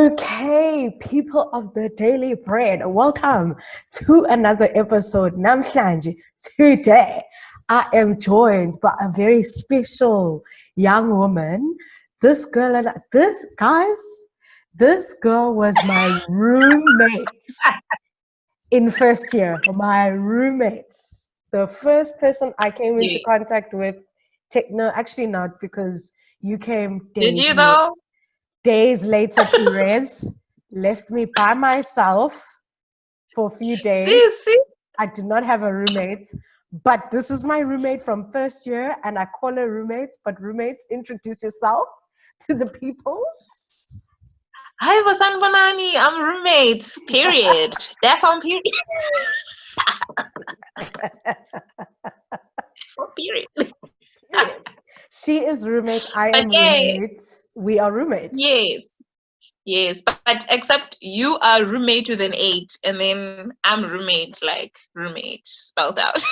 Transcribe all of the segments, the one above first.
Okay, people of the Daily Bread, welcome to another episode. Namhlanje. Today, I am joined by a very special young woman. This girl and this girl was my roommate in first year. My roommates. The first person I came into Yes. contact with. No, actually not, because you came Did days you later. though? Days later to res, left me by myself for a few days. See? I did not have a roommate, but this is my roommate from first year, and I call her roommates. But roommates, introduce yourself to the peoples. Hi, Vasanbanani. I'm roommates. Period. That's on period. That's on period. She is roommate. I But am yeah, roommate. We are roommates. yes. But except you are roommate with an 8, and then I'm roommate, like roommate spelled out.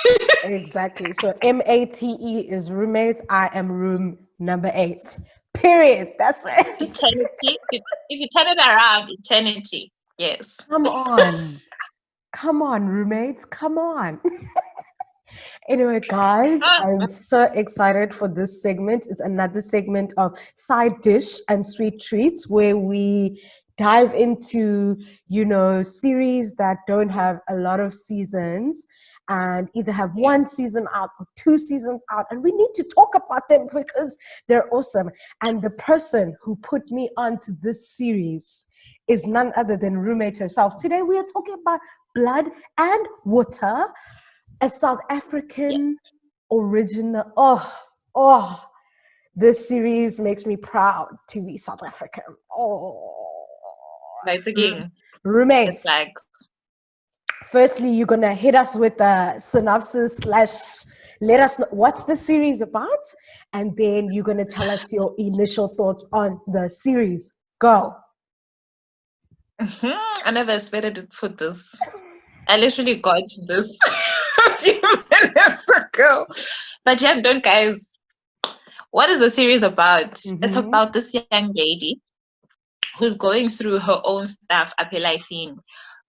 Exactly. So MATE is roommate. I am room number 8. Period. That's it. Eternity. If you turn it around, eternity. Yes. Come on. Come on, roommates. Come on. Anyway, guys, I'm so excited for this segment. It's another segment of Side Dish and Sweet Treats where we dive into, series that don't have a lot of seasons and either have one season out or 2 seasons out. And we need to talk about them because they're awesome. And the person who put me onto this series is none other than roommate herself. Today we are talking about Blood and Water, a South African original. This series makes me proud to be South African. That's again. Roommates. It's like, firstly, you're gonna hit us with a synopsis / let us know what's the series about, and then you're gonna tell us your initial thoughts on the series. Go. I never expected for this. I literally got this a few minutes ago. But yeah, don't guys. What is the series about? It's about this young lady who's going through her own stuff, apelifing.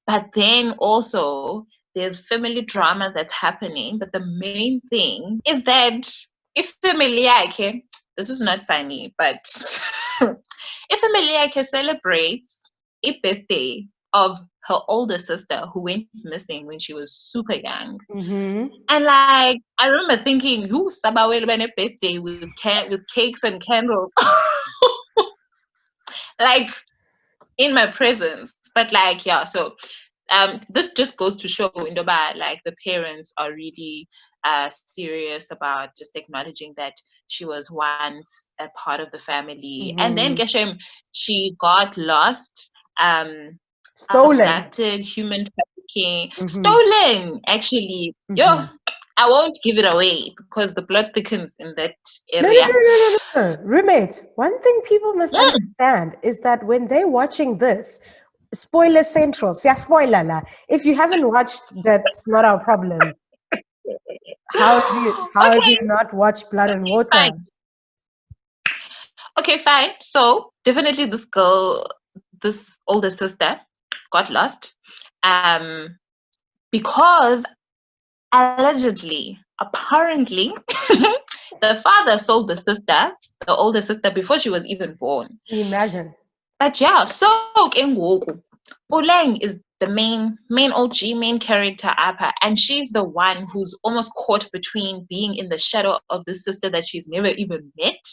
But then also there's family drama that's happening. But the main thing is that if family yakhe, this is not funny, but if family yakhe celebrates a birthday of her older sister who went missing when she was super young. And like I remember thinking, who Sabawel when a birthday with cakes and candles. Like in my presence. But like yeah, so this just goes to show in Dubai, like the parents are really serious about just acknowledging that she was once a part of the family. And then Geshem, she got lost, Stolen. abducted, human trafficking, stolen actually. Yo, I won't give it away because the plot thickens in that area. No. Roommates, one thing people must understand is that when they're watching this, spoiler central, yeah, spoiler la. If you haven't watched, that's not our problem. How have you not watched Blood and Water? Fine. Okay, fine. So definitely this girl, this older sister, got lost. Because allegedly, apparently, the father sold the older sister, before she was even born. Imagine. But yeah, so Kengoku, Uleng is the main OG, main character Appa, and she's the one who's almost caught between being in the shadow of the sister that she's never even met.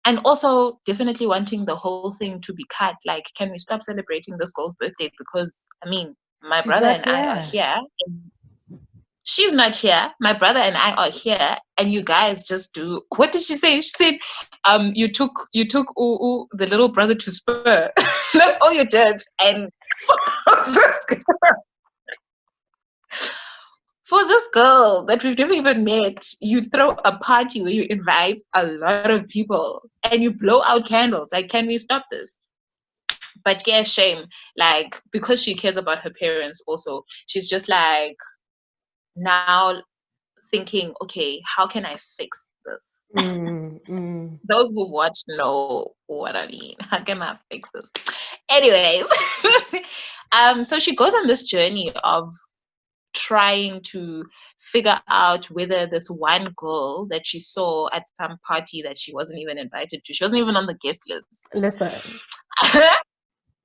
And also definitely wanting the whole thing to be cut. Like, can we stop celebrating this girl's birthday? Because I mean, my She's brother not and I are here. She's not here. My brother and I are here, and you guys just do. What did she say? She said, you took the little brother to Spur. That's all you did." And for this girl that we've never even met, you throw a party where you invite a lot of people and you blow out candles. Like, can we stop this? But yeah, shame. Like, because she cares about her parents also, she's just like now thinking, okay, how can I fix this. Mm. Those who watch know what I mean. How can I fix this? Anyways, so she goes on this journey of trying to figure out whether this one girl that she saw at some party that she wasn't even invited to, she wasn't even on the guest list. Listen.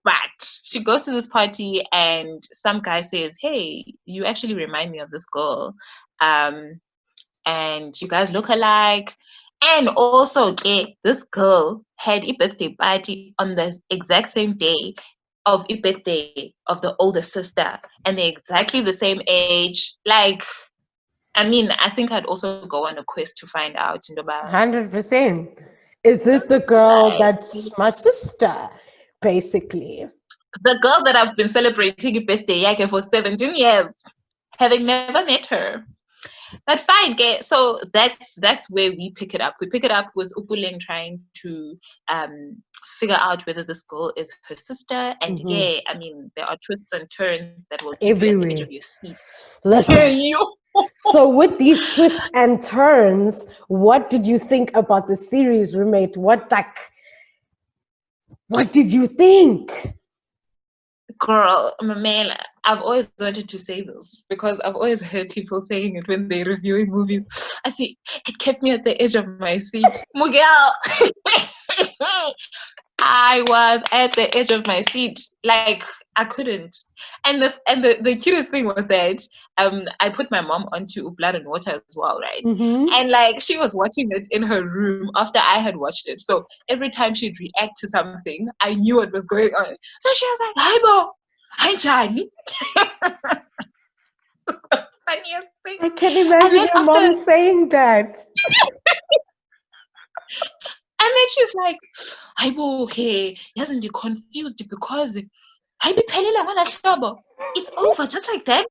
But she goes to this party and some guy says, hey, you actually remind me of this girl. And you guys look alike. And also, okay, this girl had a birthday party on the exact same day of a birthday of the older sister, and they're exactly the same age. Like, I mean, I think I'd also go on a quest to find out about 100%. Is this the girl like that's my sister, basically? the girl that I've been celebrating a birthday yake for 17 years, having never met her. But fine, okay. So that's where we pick it up. We pick it up with Upuleng trying to figure out whether this girl is her sister. And yeah, I mean, there are twists and turns that will keep you at the edge Everywhere. of your seat. Listen. You. So with these twists and turns, what did you think about the series, roommate? What did you think? Girl, Mamela, I've always wanted to say this because I've always heard people saying it when they're reviewing movies. I see, it kept me at the edge of my seat. Mugel! I was at the edge of my seat. Like, I couldn't. And the cutest thing was that I put my mom onto Blood and Water as well, right? And like she was watching it in her room after I had watched it. So every time she'd react to something, I knew what was going on. So she was like, "Hi, Bo, hi, Johnny." Funniest thing. I can And imagine then your after, mom saying that. and then she's like, "Hi, Bo, hey, isn't he confused because I be pelila ngala hlobo. It's over just like that.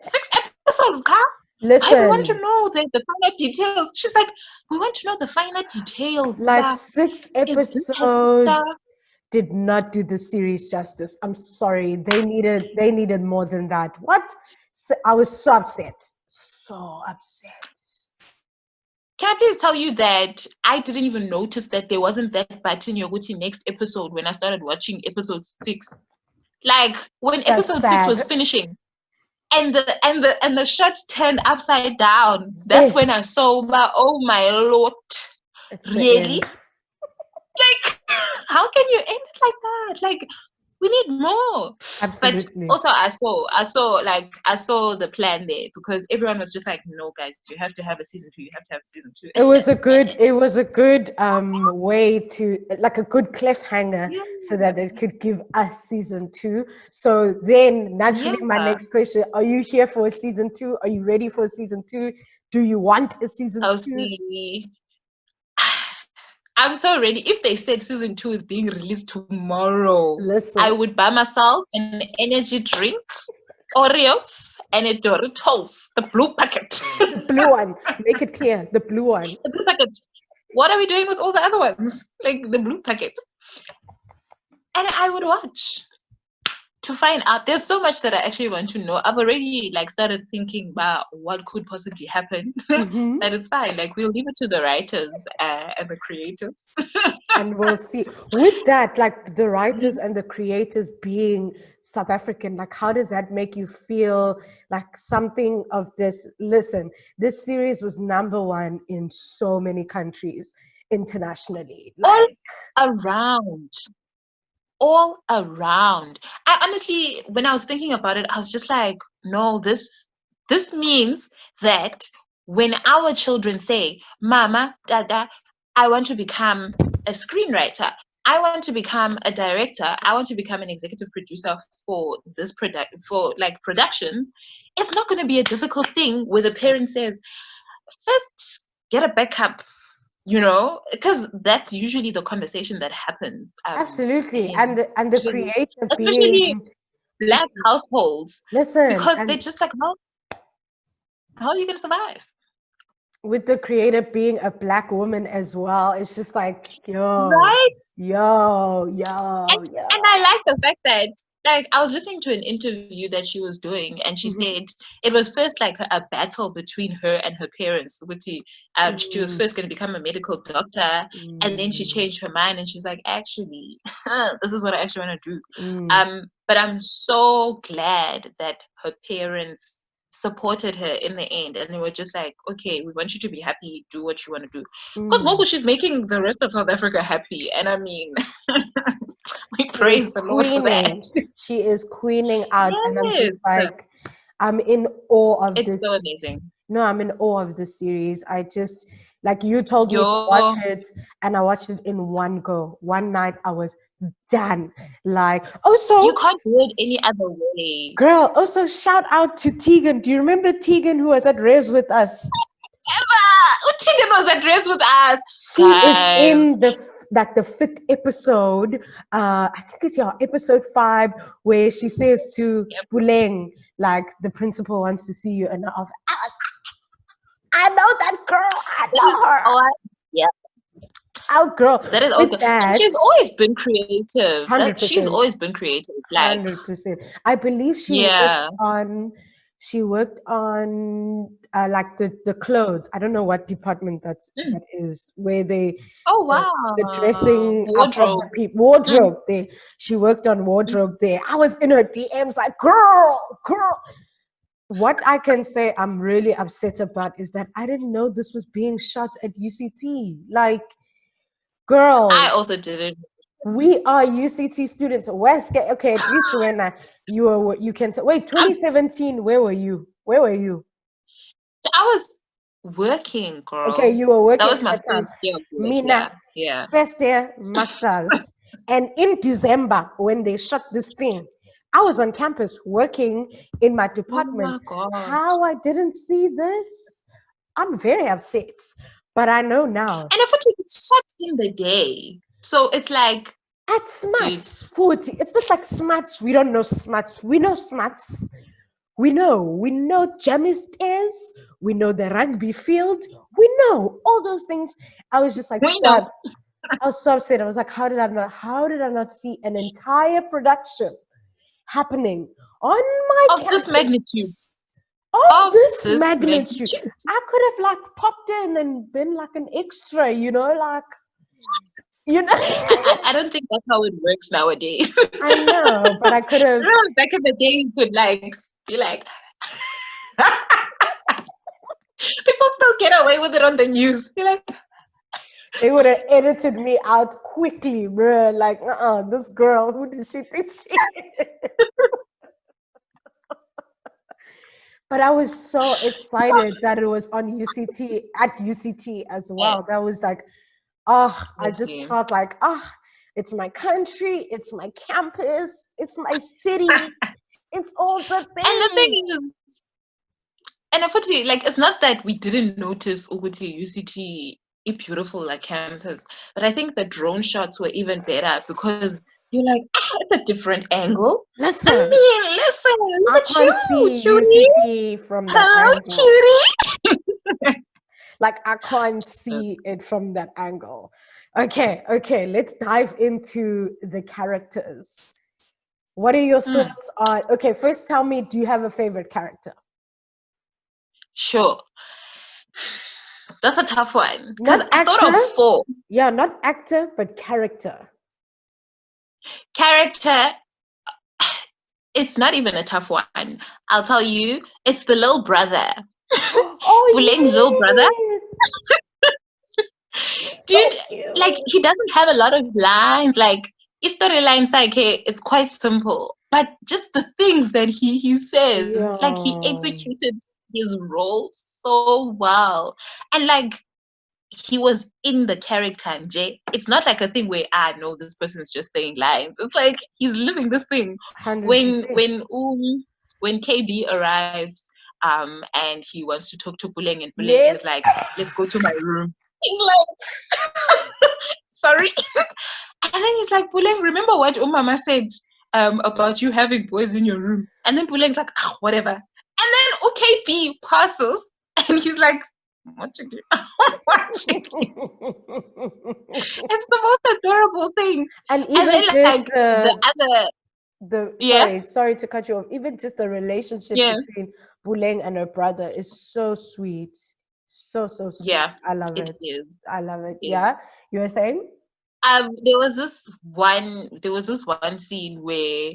6 episodes, car. I want to Listen, know the finer details." She's like, "We want to know the finer details. like Uba, 6 is this her sister?" episodes did not do the series justice. I'm sorry. They needed more than that. What? I was so upset. So upset. Can I please tell you that I didn't even notice that there wasn't that button Yoguti next episode when I started watching episode 6. Like when That's episode 6 was sad. finishing, and the shot turned upside down. That's when Yes, I saw, oh my lord, it's the really? end. Like, how can you end it like that? Like, we need more. But Absolutely. also, I saw the plan there because everyone was just like, "No, guys, you have to have a season 2. You have to have a season 2." It was a good way to, like, a good cliffhanger Yeah, so that it could give us season 2. So then naturally my yeah. next question, are you here for a season 2? Are you ready for a season 2? Do you want a season I'll 2? see. I'm so ready. If they said season 2 is being released tomorrow, I Listen, would buy myself an energy drink, Oreos, and a Doritos, the blue packet. the blue one. Make it clear, the blue one. The blue packet. What are we doing with all the other ones? Like the blue packet. And I would watch to find out. There's so much that I actually want to know. I've already like started thinking about what could possibly happen, but it's fine. Like we'll leave it to the writers and the creators. And we'll see. With that, like the writers and the creators being South African, like how does that make you feel? Like something of this. Listen, this series was #1 in so many countries internationally. All Like, around. All around. I honestly, when I was thinking about it, I was just like, no, this means that when our children say, "Mama, Dada, I want to become a screenwriter. I want to become a director. I want to become an executive producer for this for like productions," it's not going to be a difficult thing where the parent says, "First, get a backup," because that's usually the conversation that happens absolutely. in And the creator being, especially black households, listen, because they're and just like, how are you going to survive? with the creator being a black woman as well, it's just like, yo, Right. yo, and, yo, yo. and I like the fact that like I was listening to an interview that she was doing, and she said it was first like a battle between her and her parents. She was first going to become a medical doctor, and then she changed her mind, and she's like, actually, this is what I actually want to do. But I'm so glad that her parents supported her in the end, and they were just like, okay, we want you to be happy, do what you want to do, because she's making the rest of South Africa happy, and I mean, we praise the Lord for that. She is queening out, and I'm Yes, just like, I'm in awe of it's this. so amazing. No, I'm in awe of this series. I just, like, you told me to Yo, watch it, and I watched it in one go. One night, I was done. Like, also, you can't do it any other way. girl, also shout out to Tegan. Do you remember Tegan who was at Res with us? Tegan was at Res with us. She is in the fifth episode. I think it's episode 5, where she says to Buleng, like, the principal wants to see you, and I know that girl. I know her. Yeah. Oh, girl. That is okay. And she's always been creative. 100%. She's always been creative. Like 100%. I believe she worked on like the clothes. I don't know what department that is, where they the dressing wardrobe there. She worked on wardrobe there. I was in her DMs like, girl. What I can say I'm really upset about is that I didn't know this was being shot at UCT. Like, girl, I also didn't. We are UCT students. Westgate. Okay, at least when you can say, wait, 2017. Where were you? I was working, girl. Okay, you were working. That was my first year. Mina, first year masters. And in December, when they shot this thing, I was on campus working in my department. Oh my God. How I didn't see this? I'm very upset, but I know now. And if it's shot in the day, so it's like at Smuts 40. It's not like Smuts. We don't know Smuts. We know Smuts. We know Jammy Stairs. We know the rugby field. We know all those things. I was just like, I was so upset. I was like, how did I not see an entire production happening on my campus? This magnitude? Of this magnitude. I could have like popped in and been like an extra, like, I don't think that's how it works nowadays. I know, but I could have. Back in the day, you could like be like, people still get away with it on the news. You're like, they would have edited me out quickly, bro. Like, this girl, who did she think she is? But I was so excited that it was on UCT as well. That was like, I just felt like, it's my country, it's my campus, it's my city, it's all the things. And the thing is, and unfortunately, like, it's not that we didn't notice UCT a beautiful like campus, but I think the drone shots were even better because you're like, it's a different angle. Listen, I can't see UCT from that angle. Cutie. Like, I can't see it from that angle. Okay, let's dive into the characters. What are your thoughts on? Okay, first tell me, do you have a favorite character? Sure. That's a tough one because I thought of 4. Yeah, not actor, but character. Character, it's not even a tough one. I'll tell you, it's the little brother. Buleng's little brother. Dude, like, he doesn't have a lot of lines. Like, his storyline, like, it's quite simple. But just the things that he says, like, he executed his role so well. And, like, he was in the character, Jay. It's not like a thing where I know this person is just saying lines. It's like he's living this thing. 100%. When KB arrives, and he wants to talk to Buleng, and Buleng is like, let's go to my room. He's like, sorry. And then he's like, Buleng, remember what Mama said about you having boys in your room? And then Buleng's like, whatever. And then OKB passes, and he's like, watching it. It's the most adorable thing. And even then, like, the other. Yeah, sorry to cut you off. Even just the relationship yeah, between Buleng and her brother is so sweet. So sweet. yeah. I love It it. is. I love it. It Yeah. is. You were saying? There was this one scene where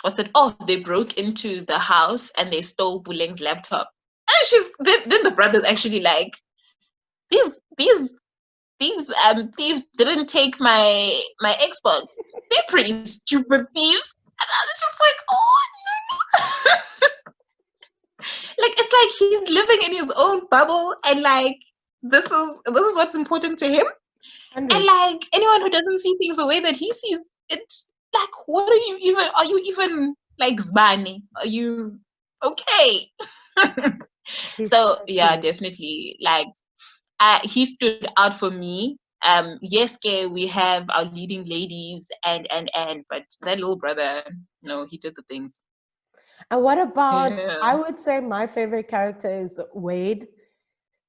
what's it? Oh, they broke into the house and they stole Buleng's laptop. And then the brother's actually like, these thieves didn't take my Xbox. They're pretty stupid thieves. And I was just like, oh no. Like it's like he's living in his own bubble and like this is what's important to him. And 100. like anyone who doesn't see things the way that he sees, it's like, what are you even like Zbani? Are you okay? He's So so yeah, sweet. definitely. Like he stood out for me. Yes, okay, we have our leading ladies and but that little brother, no, he did the things. And what about, Yeah. I would say my favorite character is Wade.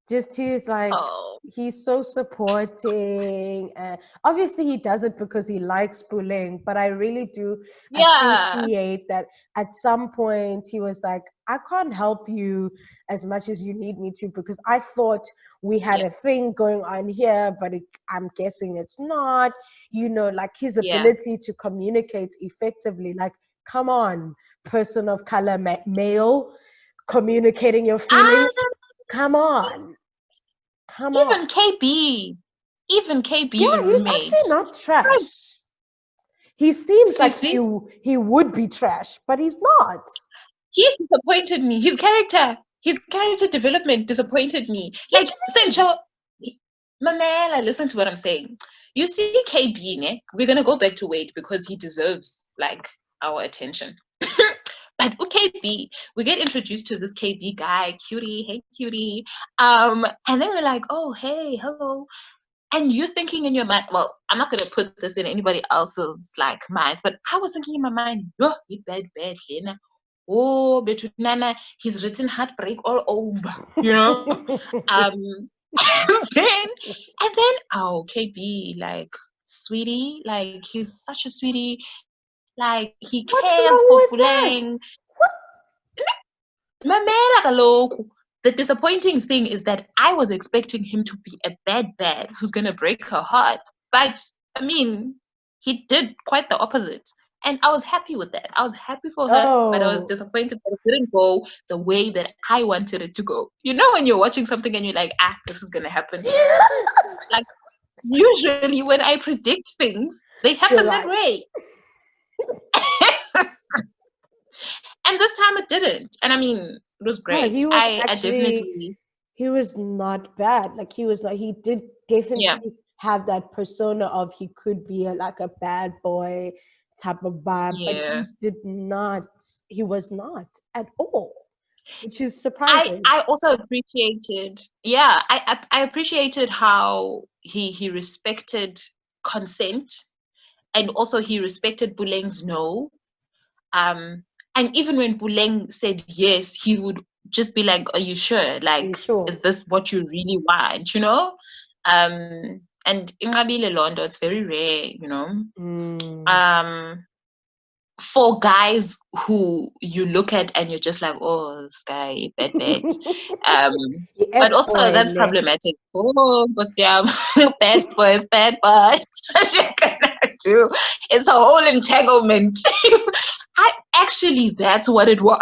Just he's like, Oh, he's so supporting, and obviously he does it because he likes bullying, but I really do yeah. appreciate that at some point he was like, I can't help you as much as you need me to, because I thought we had Yeah. a thing going on here, but I'm guessing it's not, like his Yeah. ability to communicate effectively, like, come on, person of color, male, communicating your Ah, feelings. Come on. Come on. even KB, even KB, Yeah, the he's actually roommate. not trash. He seems like Sissy, he would be trash, but he's not. he disappointed me. His character development disappointed me. What Like, you mean? Sencho, Mamela, listen to what I'm saying. You see, KB, ne? We're gonna go back to Wade because he deserves like our attention. But KB, we get introduced to this KB guy, cutie, hey cutie. And then we're like, oh hey, hello. And you're thinking in your mind, well, I'm not gonna put this in anybody else's like minds, but I was thinking in my mind, yo, he bad, Lena. Oh, Betunana, he's written heartbreak all over, you know? then and then oh KB, like sweetie, like he's such a sweetie, like he What's cares wrong for with that? Puleng. Mamela kaloku. The disappointing thing is that I was expecting him to be a bad who's gonna break her heart. But I mean, he did quite the opposite. And I was happy with that. I was happy for her, but I was Oh, disappointed that it didn't go the way that I wanted it to go. You know when you're watching something and you're like, this is gonna happen. Like usually when I predict things, they you're happen that right. way. And this time it didn't. And I mean, it was No, great. I definitely, he was not bad. Like he was not, he did yeah, definitely have that persona of he could be like a bad boy type of vibe, but yeah. he was not at all, which is I surprising. I also appreciated, yeah, I appreciated how he respected consent, and also he respected Buleng's no. Um, and even when Buleng said yes, he would just be like, "Are you sure? Are you Like, sure? is this what you really want?" And in Ngabile Londo, it's very rare, Mm. Um, for guys who you look at and you're just like, oh, this guy, bad. Um, The but F also boy, that's ne? problematic. Oh, but yeah, bad boys, bad boys. What you gonna do? It's a whole entanglement. I actually, that's what it was.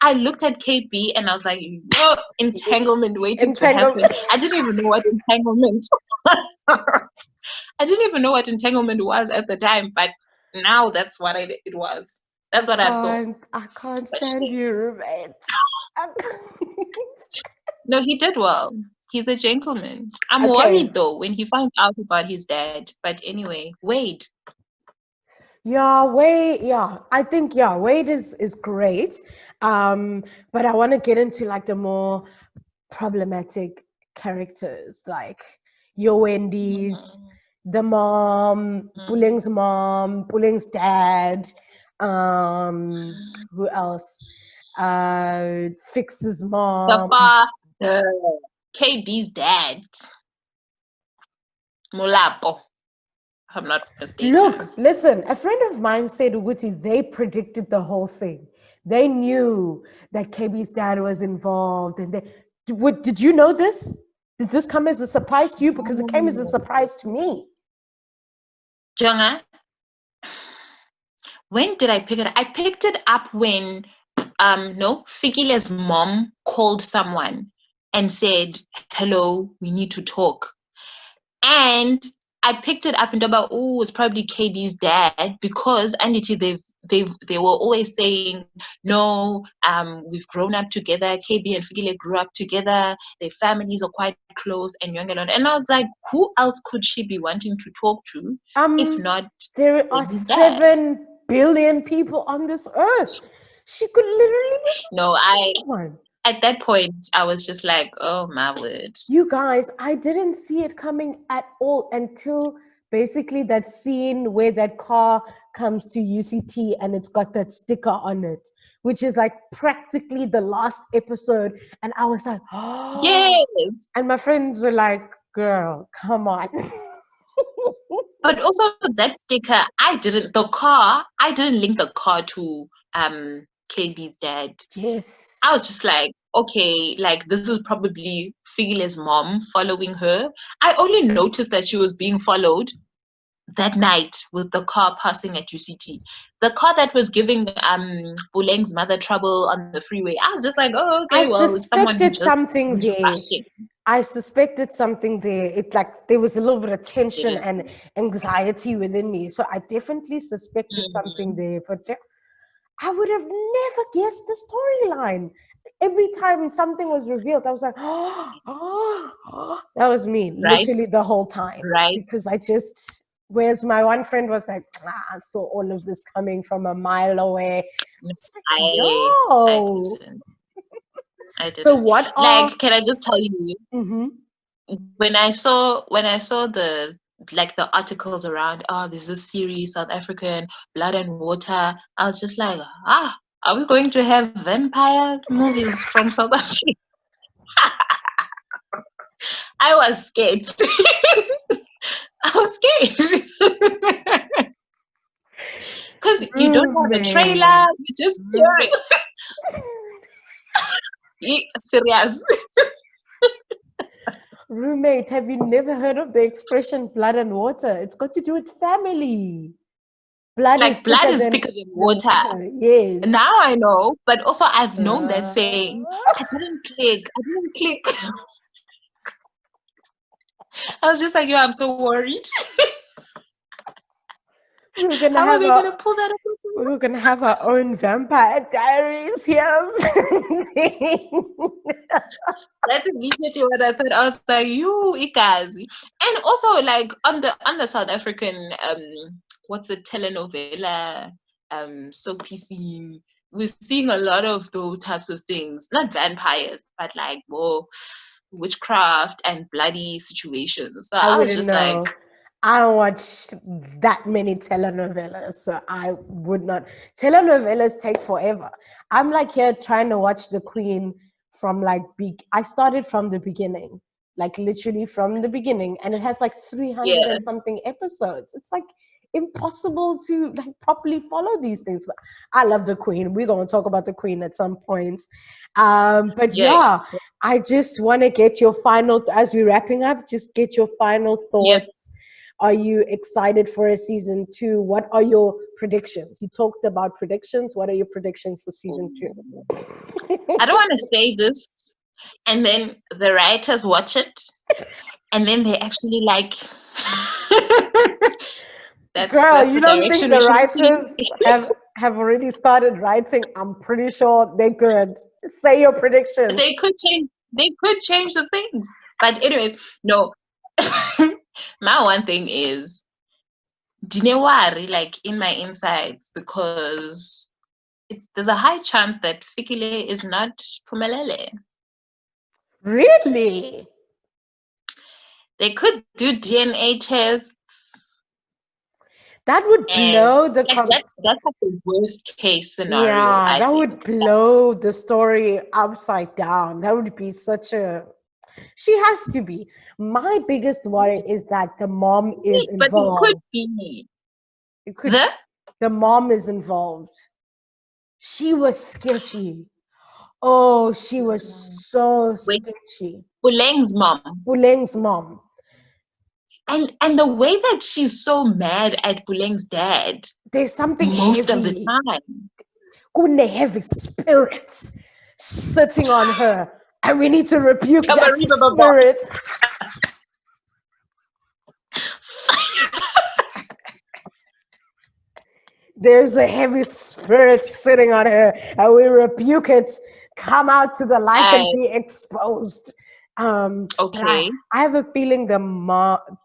I looked at KB and I was like, oh, entanglement waiting to happen. Entanglement. I didn't even know what entanglement. I didn't even know what entanglement was at the time, but now that's what it was. That's what I saw. I can't But stand you, roommate. no, he did well. He's a gentleman. I'm Okay. worried though when he finds out about his dad. But anyway, Wade. Yeah, Wade. Yeah, I think Wade is great. But I want to get into like the more problematic characters, like your Wendy's, Mm-hmm. the mom, Buling's dad. Who else? Fix's The mom. father, KB's dad, Mulapo. if I'm not Look, mistaken. listen, a friend of mine said, Uguti, they predicted the whole thing. They knew that KB's dad was involved. And did you know this? Did this come as a surprise to you? Because it came as a surprise to me. Jonga, when did I pick it up? I picked it up when no, Fikile's mom called someone and said, "Hello, we need to talk." And I picked it up and about, oh, it's probably KB's dad, because Anditi, they were always saying, no, we've grown up together. KB and Fikile grew up together. Their families are quite close and young alone. And I was like, who else could she be wanting to talk to if not There are KB's dad? 7 billion people on this earth. She could literally be No, one. at that point, I was just like, oh my word. You guys, I didn't see it coming at all until basically that scene where that car comes to UCT and it's got that sticker on it, which is like practically the last episode. And I was like, oh, Yes. and my friends were like, girl, come on. But also that sticker, I didn't link the car to KB's dad. Yes. I was just like, okay, like this is probably Figile's mom following her. I only noticed that she was being followed that night with the car passing at UCT. The car that was giving Buleng's mother trouble on the freeway. I was just like, oh, I okay, well, it's someone suspected something who's there. rushing. I suspected something there. It like there was a little bit of tension and anxiety within me. So I definitely suspected something there. But I would have never guessed the storyline. Every time something was revealed, I was like, oh. That was me, Right? literally the whole time. Right. Because whereas my one friend was like, I saw all of this coming from a mile away. I didn't. I didn't. So what like, can I just tell you, Mm-hmm. when I saw the articles around, oh, there's this series, South African Blood and Water, I was just like, are we going to have vampire movies from South Africa? I was scared. I was scared. Because you don't have a trailer, you just hear it. Serious. Roommate, have you never heard of the expression blood and water? It's got to do with family. Blood is thicker than water. Yes. Now I know, but also I've known that saying. I didn't click. I was just like, yo, I'm so worried. We're gonna pull that up? We're gonna have our own vampire diaries here. That's immediately what I thought. I was like, you Ikazi. And also like on the South African what's the telenovela soapy scene, we're seeing a lot of those types of things. Not vampires, but like more witchcraft and bloody situations. So I was just like, I don't watch that many telenovelas, so I would not. Telenovelas take forever. I'm like here trying to watch The Queen from like I started from the beginning, like literally from the beginning, and it has like 300 and something episodes. It's like impossible to like properly follow these things. But I love The Queen. We're gonna talk about The Queen at some points. But yeah, I just want to get your final as we're wrapping up. Just get your final thoughts. Are you excited for a season 2? What are your predictions? You talked about predictions. What are your predictions for season 2? I don't want to say this, and then the writers watch it, and then they actually like. Girl, you don't think the writers have already started writing? I'm pretty sure they could. Say your predictions. They could change the things. But anyways, no. My one thing is dinewari, like in my insides, because there's a high chance that Fikile is not Pumelele. Really? They could do DNA tests. That would blow the that's like the worst case scenario. Yeah, that would blow the story upside down. That would be such a She has to be. My biggest worry is that the mom is But it could involved. be It could. the The mom is involved. She was sketchy. Oh, she was so wait, sketchy. Buleng's mom. Buleng's mom. And the way that she's so mad at Buleng's dad There's something most of the heavy. time. Kune heavy spirits sitting on her. And we need to rebuke that spirit. There's a heavy spirit sitting on her, and we rebuke it. Come out to the light and be exposed. Okay. I have a feeling the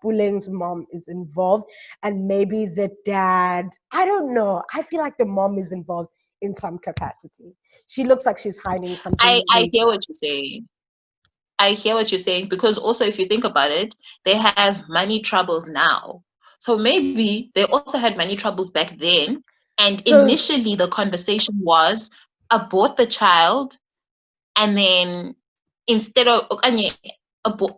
Buleng's mom is involved, and maybe the dad. I don't know. I feel like the mom is involved in some capacity. She looks like she's hiding something. I hear what you're saying. I hear what you're saying, because also if you think about it, they have money troubles now. So maybe they also had money troubles back then. And initially the conversation was abort the child, and then instead of abort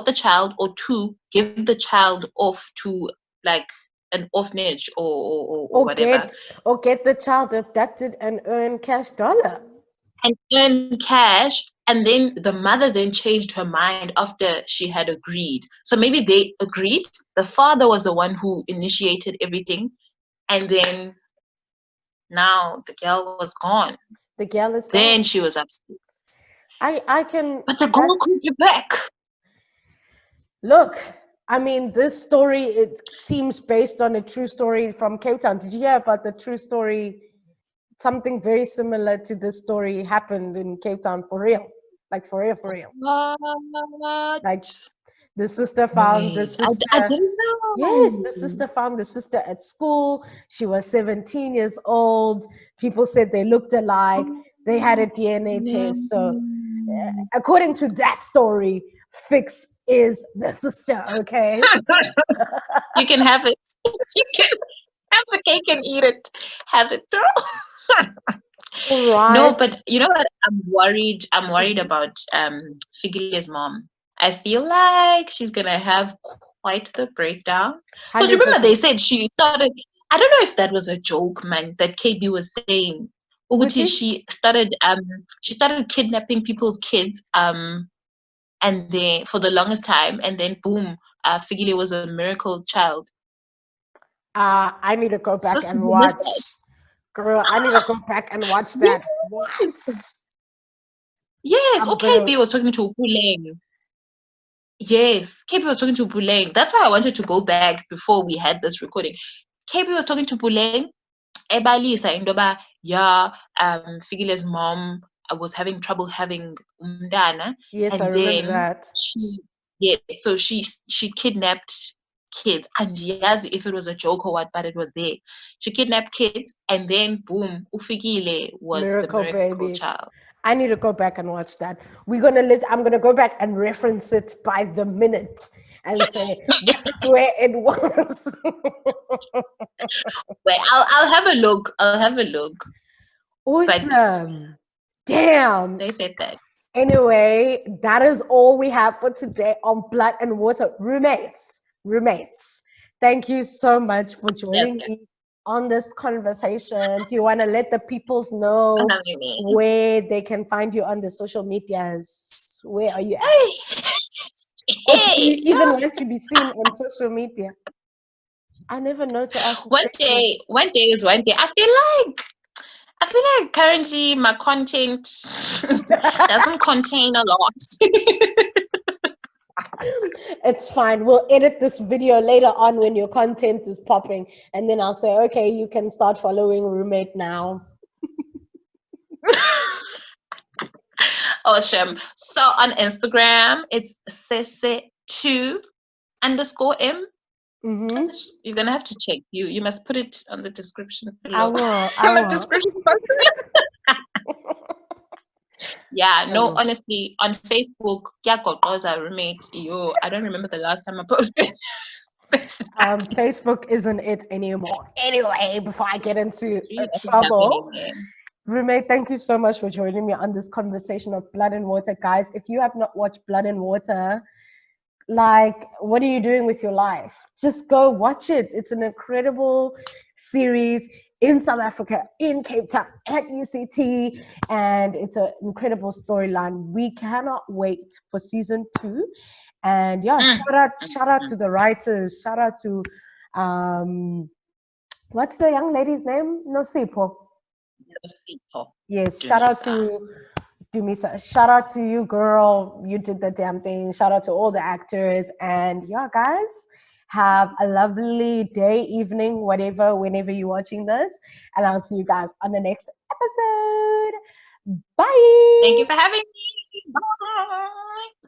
the child, or two, give the child off to like an orphanage or whatever. Get the child abducted and earn cash dollar. And earn cash, and then the mother then changed her mind after she had agreed. So maybe they agreed. The father was the one who initiated everything, and then now the girl was gone. The girl is gone. Then she was upset. I can. But the girl could be back. Look, I mean, this story, it seems based on a true story from Cape Town. Did you hear about the true story? Something very similar to this story happened in Cape Town, for real. Like for real. What? Like the sister found the sister. I didn't know. Yes, the sister found the sister at school. She was 17 years old. People said they looked alike. They had a DNA test. So according to that story, Fix is the sister, okay? You can have it. You can have the cake and eat it. Have it, girl. Right. No, but you know what? I'm worried about Figile's mom. I feel like she's gonna have quite the breakdown. Because remember, they said she started. I don't know if that was a joke, man. That KB was saying, Uguti, she started kidnapping people's kids. And they, for the longest time, and then boom, Figile was a miracle child. I need to go back and watch. Girl, I need to go back and watch that. What? Yes, KB was talking to Puleng. Yes, KB was talking to Puleng. That's why I wanted to go back before we had this recording. KB was talking to Puleng. Ebalisa indoba, yeah, Figile's mom was having trouble having umdana. Yes, and I remember that. So she kidnapped kids, and yes, if it was a joke or what, but it was there. She kidnapped kids, and then boom, Ufigile was the miracle child. I need to go back and watch that. I'm gonna go back and reference it by the minute and say this is where it was. Wait, I'll have a look. Awesome. But damn. They said that. Anyway, that is all we have for today on Blood and Water. Roommates. Thank you so much for joining me on this conversation. Do you want to let the peoples know where they can find you on the social medias? Where are you at? Or do you even want to be seen on social media? I never know to ask. One day is one day. I feel like currently my content doesn't contain a lot. It's fine. We'll edit this video later on when your content is popping, and then I'll say, okay, you can start following Roommate now. Awesome. So on Instagram, it's Sese2_M. Mm-hmm. You're gonna have to check. You must put it on the description below. I will. The description box. Yeah, no, honestly, on Facebook, Roommate. I don't remember the last time I posted. Facebook isn't it anymore. Anyway, before I get into trouble, Roommate, thank you so much for joining me on this conversation of Blood and Water. Guys, if you have not watched Blood and Water, like, what are you doing with your life? Just go watch it. It's an incredible series in South Africa, in Cape Town, at UCT, and it's an incredible storyline. We cannot wait for season 2. And yeah, shout out to the writers, shout out to what's the young lady's name? Nosipho. Yes, shout out to Dumisa. Shout out to you, girl. You did the damn thing. Shout out to all the actors. And yeah, guys, have a lovely day, evening, whatever, whenever you're watching this. And I'll see you guys on the next episode. Bye. Thank you for having me. Bye.